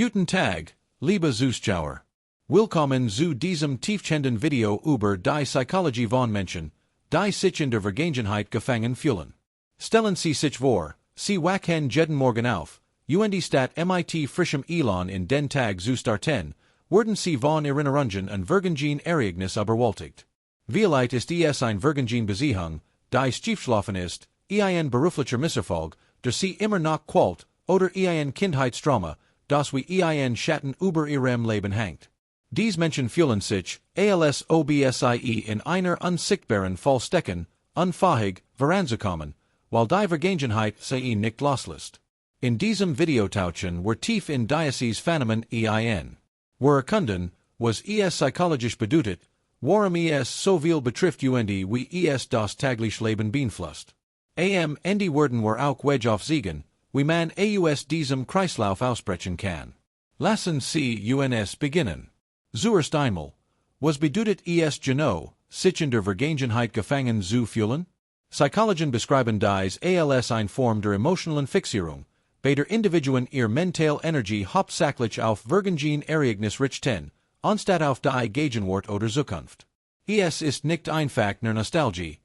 Guten Tag, liebe Zuschauer. Willkommen zu diesem tiefgehenden Video über die Psychologie von Menschen, die sich in der Vergangenheit gefangen fühlen. Stellen Sie sich vor, Sie wachen jeden Morgen auf, und statt mit frischem Elan in den Tag zu starten, werden Sie von Erinnerungen an Vergangen Ereignis überwältigt. Vielleicht ist es ein Vergangen Beziehung, die schiefgelaufen ist, ein beruflicher Misserfolg, der Sie immer noch quält, oder ein Kindheitstrauma, das wie ein Schatten über Ihrem Leben hängt. Diese Menschen fühlen sich, als ob sie in einer unsichtbaren Fall stecken, unfähig, voranzukommen, weil die Vergangenheit sie nicht loslässt. In diesem Video tauchen wir tief in dieses Phänomen ein. Wir erkunden, was es psychologisch bedeutet, warum es so viel betrifft und wie es das tägliche Leben beeinflusst. Ende werden wir auch aufzeigen, wie man aus diesem Kreislauf ausbrechen kann. Lassen Sie uns beginnen. Zuerst einmal, was bedeutet es genau, sich in der Vergangenheit gefangen zu fühlen? Psychologen beschreiben dies als eine Form der emotionalen Fixierung, bei der Individuen ihre mentale Energie hauptsächlich auf Vergangen Ereignis richten, anstatt auf die Gegenwart oder Zukunft. Es ist nicht einfach nur Nostalgie.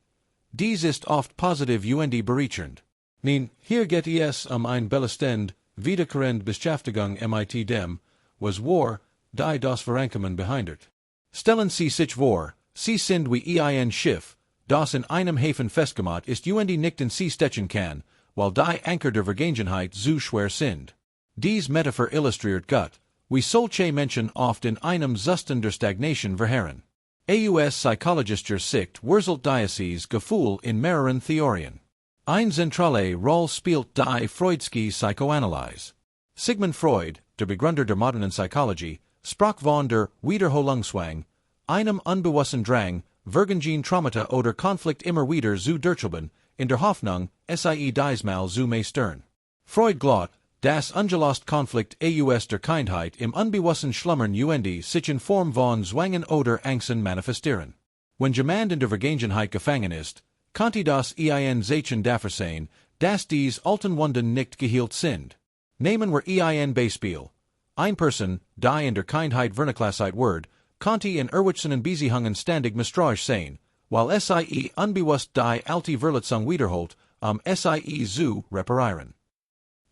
Dies ist oft positiv und bereichernd. Nun, hier geht es ein belastend, wiederkehrende Beschäftigung mit dem, was war, die das Verankommen behindert. Stellen Sie sich vor, Sie sind wie ein Schiff, das in einem Hafen festgemacht ist und nicht in See stechen kann, weil die Anker der Vergangenheit zu schwer sind. Dies Metaphor illustriert gut, wie solche Menschen oft in einem Zustand der Stagnation verharren. Aus psychologischer Sicht wurzelt dieses Gefühl in mehreren Theorien. Eine zentrale Rolle spielt die Freudsche Psychoanalyse. Sigmund Freud, der Begründer der modernen Psychologie, sprach von der Wiederholungszwang, einem unbewussten Drang, Vergangen Traumata oder Konflikt immer wieder zu durchleben, in der Hoffnung, sie diesmal zu meistern. Freud glaubt, dass ungelöst Konflikt aus der Kindheit im unbewussten Schlummern und sich in Form von Zwangen oder Angsten manifestieren. Wenn jemand in der Vergangenheit gefangen ist, könnte das ein Zeichen dafür sein, dass dies alten Wunden nicht geheilt sind. Nehmen wir ein Beispiel. Ein Person, die in der Kindheit vernaklassiert wird, könnte in Erwachsenen Beziehungen ständig misstrauisch sein, weil sie unbewusst die alte Verletzung wiederholt, sie zu reparieren.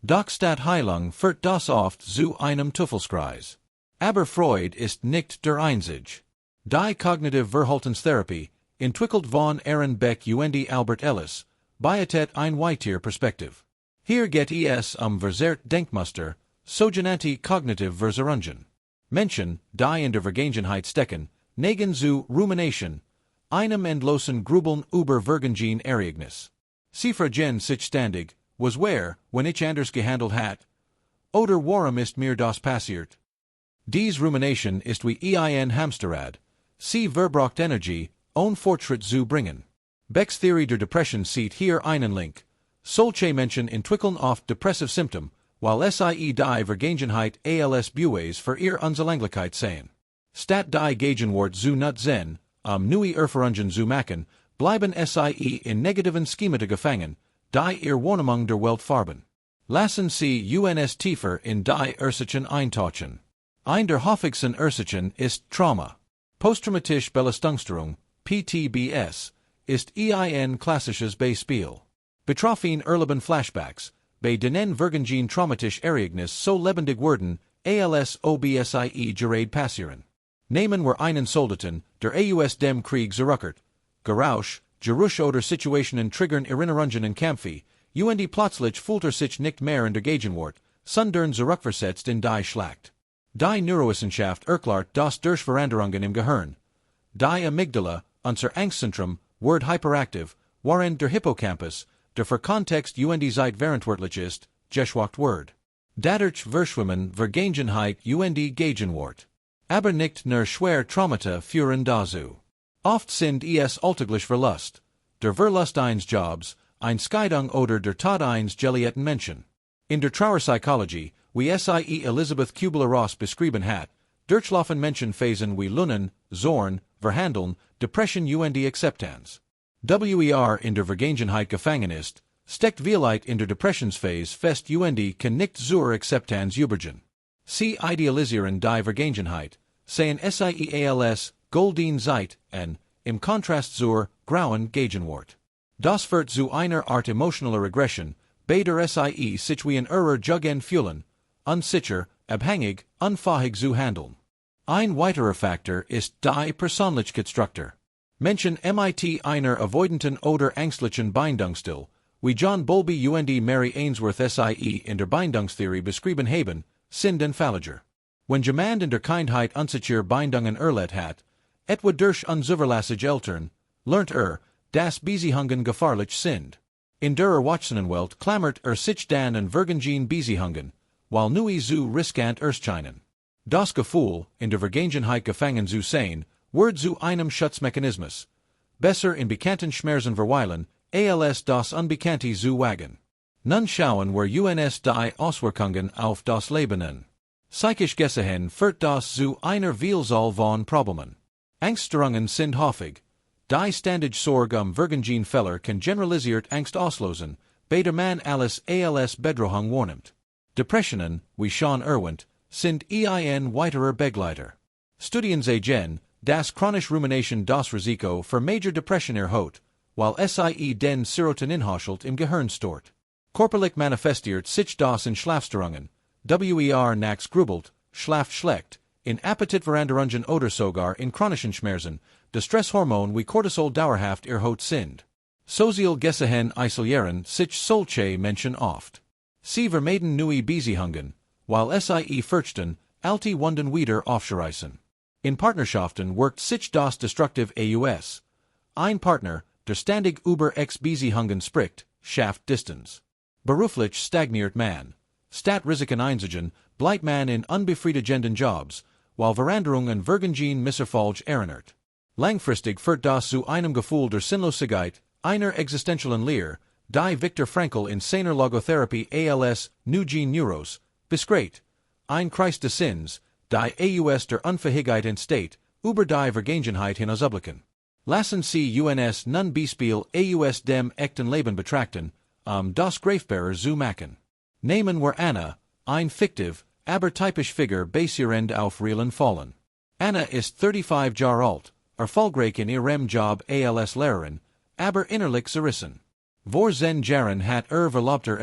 Doch statt Heilung führt das oft zu einem Teufelskreis. Aber Freud ist nicht der Einzige. Die Cognitive Verhaltenstherapie, entwickelt von Aaron Beck und Albert Ellis, bietet ein weiter Perspektiv. Hier geht es verzerrt Denkmuster, sogenannte Cognitive Verserungen. Menschen, die in der Vergangenheit stecken, neigen zu Rumination, einem endlosen Grübeln über Vergangen Ereignis. Sie fragen sich ständig, was wer, wenn ich anders gehandelt hat? Oder warum ist mir das passiert? Dies Rumination ist wie ein Hamsterrad. Sie verbraucht Energie, Fortschritt zu bringen. Beck's Theorie der Depression sieht hier einen Link. Solche Menschen entwickeln oft depressive Symptom, weil sie die Vergangenheit als Beweis für ihre Unzulänglichkeit sehen. Statt die Gegenwart zu nutzen, neue Erfahrungen zu machen, bleiben sie in negativen Schemata gefangen, die ihr Wahrnehmung der Welt farben. Lassen Sie uns tiefer in die Ursachen eintauchen. Ein der häufigsten Ursachen ist Trauma. Posttraumatische Belastungsstörung, PTBS, ist ein klassisches Beispiel. Betroffen erleben Flashbacks, bei denen Vergangen traumatische Ereignis so lebendig werden, als ob sie gerade passieren. Nehmen wir einen Soldaten, der aus dem Krieg zurückkehrt. Gerausch, Geruch oder Situationen triggern Erinnerungen in Kämpfe, und plötzlich fühlt sich nicht mehr in der Gegenwart, sondern zurückversetzt in die Schlacht. Die Neurowissenschaft erklärt das durch Veränderungen im Gehirn. Die Amygdala, unser Angstzentrum, wird hyperaktiv, während der Hippocampus, der für Kontext und Zeit verantwortlich ist, geschwächt wird. Dadurch verschwimmen Vergangenheit und Gegenwart. Aber nicht nur schwer Traumata führen dazu. Oft sind es alltäglich Verlust. Der Verlust eines Jobs, ein Scheidung oder der Tod eines geliebten Menschen. In der Trauerpsychologie, wie sie Elisabeth Kubler-Ross beschrieben hat, durchlaufen Menschen Phasen wie Lunnen, Zorn, Verhandeln, Depression und Akzeptanz. Wer in der Vergangenheit gefangen ist, steckt vielleicht in der Depressionsphase fest und kann nicht zur Akzeptanz übergehen. Sie idealisieren die Vergangenheit, sehen sie als goldene Zeit an, im Kontrast zur grauen Gegenwart. Das führt zu einer Art emotionaler Regression, bei der sich wie in ihrer Jugend fühlen, unsicher, abhängig, unfähig zu handeln. Ein weiterer Faktor ist die Persönlichkeitsstruktur. Menschen mit einer avoidenten oder ängstlichen Bindungsstil, wie John Bowlby und Mary Ainsworth sie in der Bindungstheorie beschrieben haben, sind entfälliger. Wenn jemand in der Kindheit unsichere Bindungen erlebt hat, etwa durch unzuverlässige Eltern, lernt dass Beziehungen gefahrlich sind. In der Erwachsenenwelt klammert sich dann an Vergangen Beziehungen, weil neue zu riskant erscheinen. Das Gefühl, in der Vergangenheit gefangen zu sein, wird zu einem Schutzmechanismus. Besser in bekannten Schmerzen verweilen, als das Unbekannte zu wagen. Nun schauen wir uns die Auswirkungen auf das Leben an. Psychisch gesehen führt das zu einer Vielzahl von Problemen. Angststörungen sind häufig. Die ständige Sorge Vergangen Fehler kann generalisiert Angst auslösen, bei der man alles als Bedrohung wahrnimmt. Depressionen, wie schon erwähnt, sind ein weiterer Begleiter. Studien zeigen, dass chronische Rumination das Risiko für Major Depression erhöht, weil den Serotoninhaushalt im Gehirn stört. Körperlich manifestiert sich das in Schlafstörungen, nachts grübelt, schlaft schlecht, in Appetitveränderungen oder sogar in chronischen Schmerzen, das Stresshormon wie Cortisol dauerhaft erhöht sind. Sozial gesehen isolieren sich solche Menschen oft. Sie vermeiden neue Beziehungen, weil sie fürchten, alte Wunden wieder aufzureißen. In Partnerschaften wirkt sich das destruktiv aus. Ein Partner, der ständig über Beziehungen spricht, schafft Distanz. Beruflich stagniert man. Statt Risiken einzugehen, bleibt man in unbefriedigenden Jobs, weil Veränderung an Vergangen Misserfolg erinnert. Langfristig führt das zu einem Gefühl der Sinnlosigkeit, einer existentiellen Leere, die Viktor Frankl in seiner Logotherapie als Neugen Neuros beschreibt. Ein Kreis des Sinns, die aus der Unfähigkeit entsteht, über die Vergangenheit hinauszublicken. Lassen Sie uns nun Beispiel aus dem echten Leben betrachten, das greifbarer zu machen. Nehmen wir Anna, ein fiktiv, aber typisch Figur basierend auf realen Fallen. Anna ist 35 Jahre alt, erfolgreich in ihrem Job als Lehrerin, aber innerlich zerrissen. Vor zen Jahren hat verlobter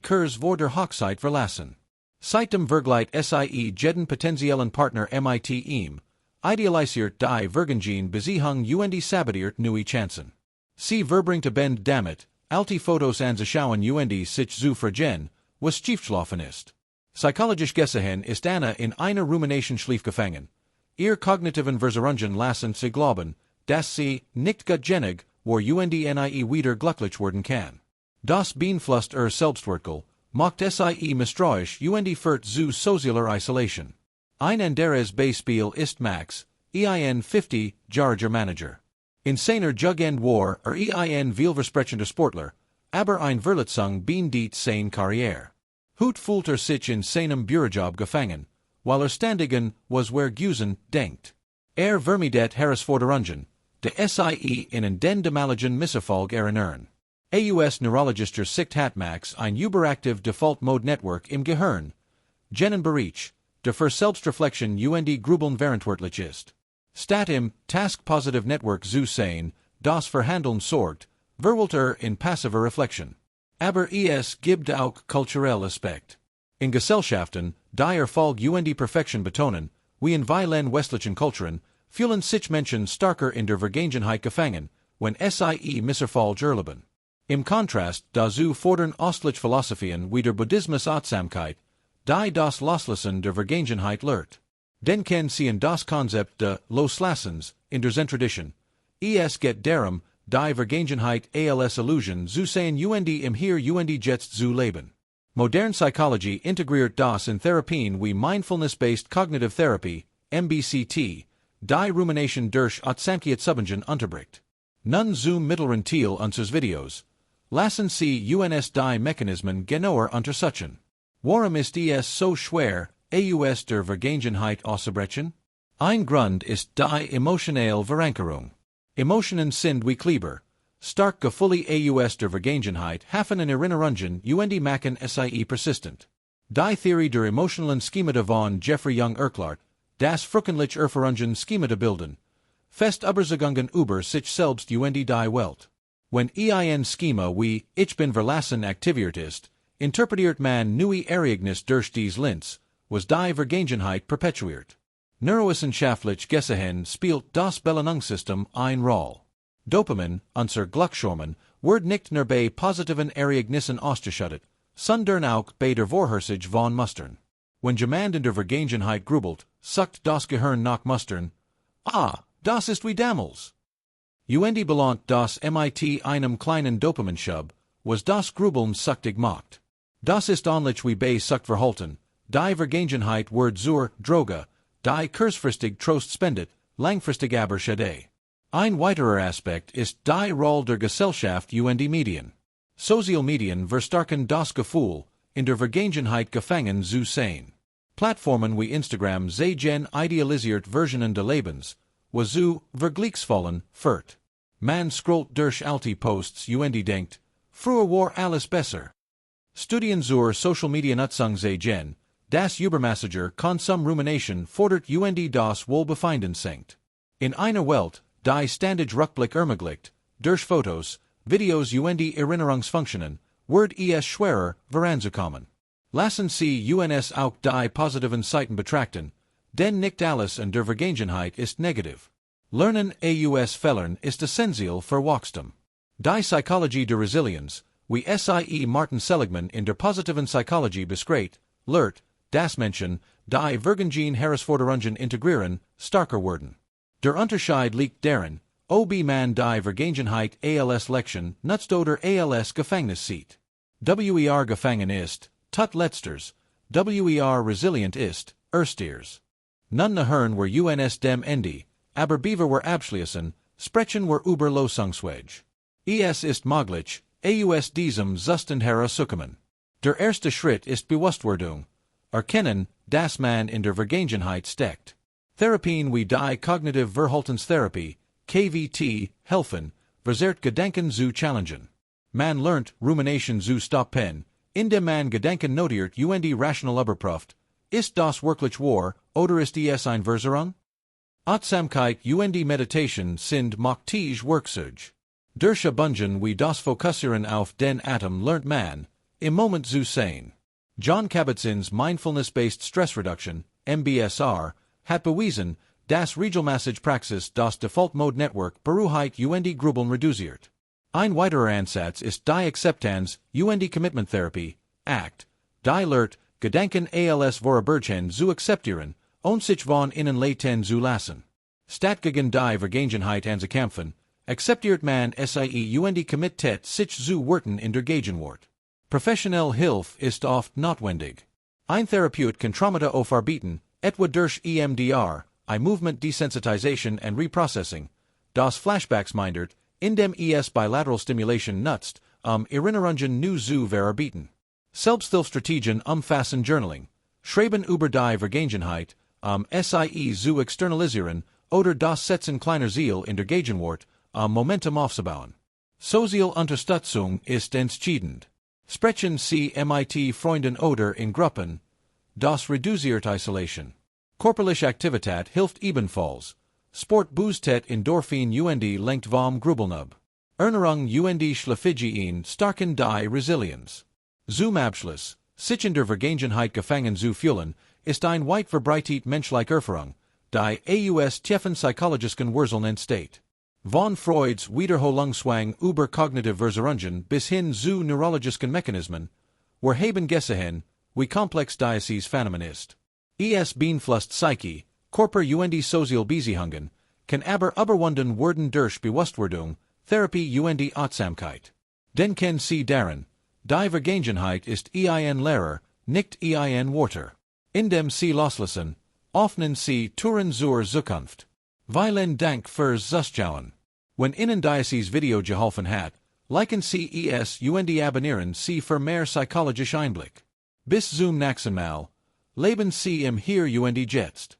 Kurs vor der Hochzeit verlassen. Seitdem vergleicht jeden potenziellen Partner mit ihm, idealisiert die Vergangen Beziehung und sabotiert neue Chancen. Sie verbringt Bend damit, alte Fotos anzuschauen und sich zu vergehen, was schiefgelaufen ist. Psychologisch gesehen ist Anna in einer Rumination gefangen. Ihr kognitiven Versuchungen lassen sie glauben, dass sie nicht gutgenig war und wieder glücklich werden kann. Das beeinflusst Selbstwertgefühl, macht sie misstrauisch und führt zu sozialer Isolation. Ein anderes Beispiel ist Max, ein 50-jähriger Manager. In seiner Jugend war ein vielversprechender Sportler, aber ein Verletzung beendet seine Karriere. Heute fühlt sich in seinem Bürojob gefangen, weil ständigen was gewesen denkt. Vermeidet Herausforderungen, de sie in den damaligen Misserfolg erinnern. Neurologischer Sicht hat Max ein überaktiv Default Mode Network im Gehirn, jenen Bereich, der für Selbstreflexion und Grübeln verantwortlich ist. Statt im Task-Positive Network zu sein, das für Handeln sorgt, verweilt in passiver Reflexion. Aber es gibt auch kulturelle Aspekt. In Gesellschaften, die Erfolg und Perfektion betonen, wie in vielen westlichen Kulturen, fühlen sich Menschen stärker in der Vergangenheit gefangen, wenn sie Misserfolg erleben. Im Kontrast dazu fordern östliche Philosophien wie der Buddhismus Achtsamkeit, die das Loslassen der Vergangenheit lehrt. Denken Sie an das Konzept de Loslassens in der Zen-Tradition. Es geht darum, die Vergangenheit als Illusion zu sehen und im Hier und Jetzt zu leben. Moderne Psychologie integriert das in Therapien wie Mindfulness-Based Cognitive Therapy, MBCT, die Rumination durch Achtsamkeitsübungen unterbricht. Nun zum mittleren Teil unseres Videos. Lassen Sie uns die Mechanismen genauer untersuchen. Warum ist es so schwer, aus der Vergangenheit auszubrechen? Ein Grund ist die emotionale Verankerung. Emotionen sind wie Kleber. Stark Gefühle aus der Vergangenheit haben in Erinnerungen und machen sie persistent. Die Theorie der emotionalen Schemata von Jeffrey Young Erklärt, das Fruckenlich Erfahrungen Schemata bilden, fest Überzeugung über sich selbst und die Welt. Wenn ein Schema wie Ich bin verlassen aktiviert ist, interpretiert man neue Ereignis durch dies Linz, was die Vergangenheit perpetuiert. Neurowissenschaftlich gesehen spielt das Belohnungssystem eine Rolle. Dopamin, unser Glückshormon, wird nicht nur bei positiven Ereignissen ausgeschüttet, sondern auch bei der Vorhersage von Mustern. Wenn jemand in der Vergangenheit grübelt, sucht das Gehirn nach Mustern. Ah, das ist wie damals. Und belohnt das mit einem kleinen Dopaminschub, was das Grübeln süchtig macht. Das ist ähnlich wie bei Suchtverhalten. Die Vergangenheit wird zur Droge, die kurzfristig Trost spendet, langfristig aber schade. Ein weiterer Aspekt ist die Rolle der Gesellschaft und die Medien. Social Medien verstärken das Gefühl, in der Vergangenheit gefangen zu sein. Plattformen wie Instagram zeigen idealisiert Versionen des Lebens, was zu vergleichsvollen führt. Man scrollt durch alte Posts und denkt, früher war alles besser. Studien zur Social Media Nutzung zeigen, das Übermassager Konsum Rumination fordert und das Wohlbefinden senkt. In einer Welt, die ständig Rückblick ermöglicht, durch Fotos, Videos und Erinnerungsfunktionen, wird es schwerer, voranzukommen. Lassen Sie uns auch die positiven Seiten betrachten, denn nicht alles in der Vergangenheit ist negativ. Lernen aus Fehlern ist essentiell für Wachstum. Die Psychologie der Resilienz, wie sie Martin Seligman in der positiven Psychologie beschreibt, lehrt, dass Menschen, die Vergangen Herausforderungen integrieren, stärker werden. Der Unterschied liegt darin, ob man die Vergangenheit als Lektion nutzt oder als Gefängnis sieht. Wer gefangen ist, tut letzters, wer resilient ist, ersters. Nun hören wir uns dem Ende, aber beaver wir abschließen, sprechen wir über Lösungswege. Es ist möglich, aus diesem Zustand herauszukommen. Der erste Schritt ist Bewusstwerdung, erkennen, dass man in der Vergangenheit steckt. Therapien wie die Cognitive Verhaltenstherapie, KVT, helfen, verzerrt Gedanken zu challengen. Man lernt, Rumination zu stoppen, indem man Gedanken notiert und rational überprüft, ist das wirklich wahr, oder ist es eine Versuchung? Achtsamkeit und Meditation sind machtige Werkzeuge. Durch Übungen wie das Fokussieren auf den Atem lernt man, im Moment zu sein. John Kabat-Zinn's Mindfulness-Based Stress Reduction, MBSR, hat bewiesen, dass regelmäßige Praxis das Default-Mode-Network beruhigt und Grübeln reduziert. Ein weiterer Ansatz ist die Akzeptanz und Commitment-Therapie, ACT, die lehrt, Gedanken als Vorübergehend zu akzeptieren, und sich von innen leiten zu lassen. Statt gegen die Vergangenheit anzukämpfen, akzeptiert man sie und committet sich zu Werten in der Gegenwart. Professionelle Hilfe ist oft notwendig. Ein Therapeut kann Traumata aufarbeiten, etwa durch EMDR, Movement Desensitization and Reprocessing, das Flashbacks mindert, indem es Bilateral Stimulation nutzt, Erinnerungen neu zu verarbeiten. Selbsthilfstrategien umfassen Journaling, Schreiben über die Vergangenheit, sie zu externalisieren, oder das Setzen kleiner Ziele in der Gegenwart, Momentum aufzubauen. Soziale Unterstützung ist entscheidend. Sprechen Sie mit Freunden oder in Gruppen. Das reduziert Isolation. Körperliche Aktivität hilft ebenfalls. Sport boostet Endorphin und lenkt vom Grübeln ab. Ernährung und Schlafhygiene stärken die Resilienz. Zum Abschluss, sich in der Vergangenheit gefangen zu fühlen, ist ein weit verbreitet menschliche Erfahrung, die aus tiefen psychologischen Wurzeln entsteht. Von Freuds Wiederholungszwang über kognitive Versorgung bis hin zu neurologischen Mechanismen, wir haben gesehen, wie komplex dieses Phänomen ist. Es beeinflusst Psyche, Körper und Sozial Beziehungen, kann aber überwunden werden durch Bewusstwerdung, Therapie und Achtsamkeit. Denken Sie daran, die Vergangenheit ist ein Lehrer, nicht ein Wörter. Indem Sie loslassen, öffnen Sie Türen zur Zukunft. Vielen Dank fürs Zuschauen. Wenn Ihnen dieses Video geholfen hat, liken Sie es und abonnieren Sie für mehr psychologische Einblick. Bis zum nächsten Mal. Leben Sie im Hier und Jetzt.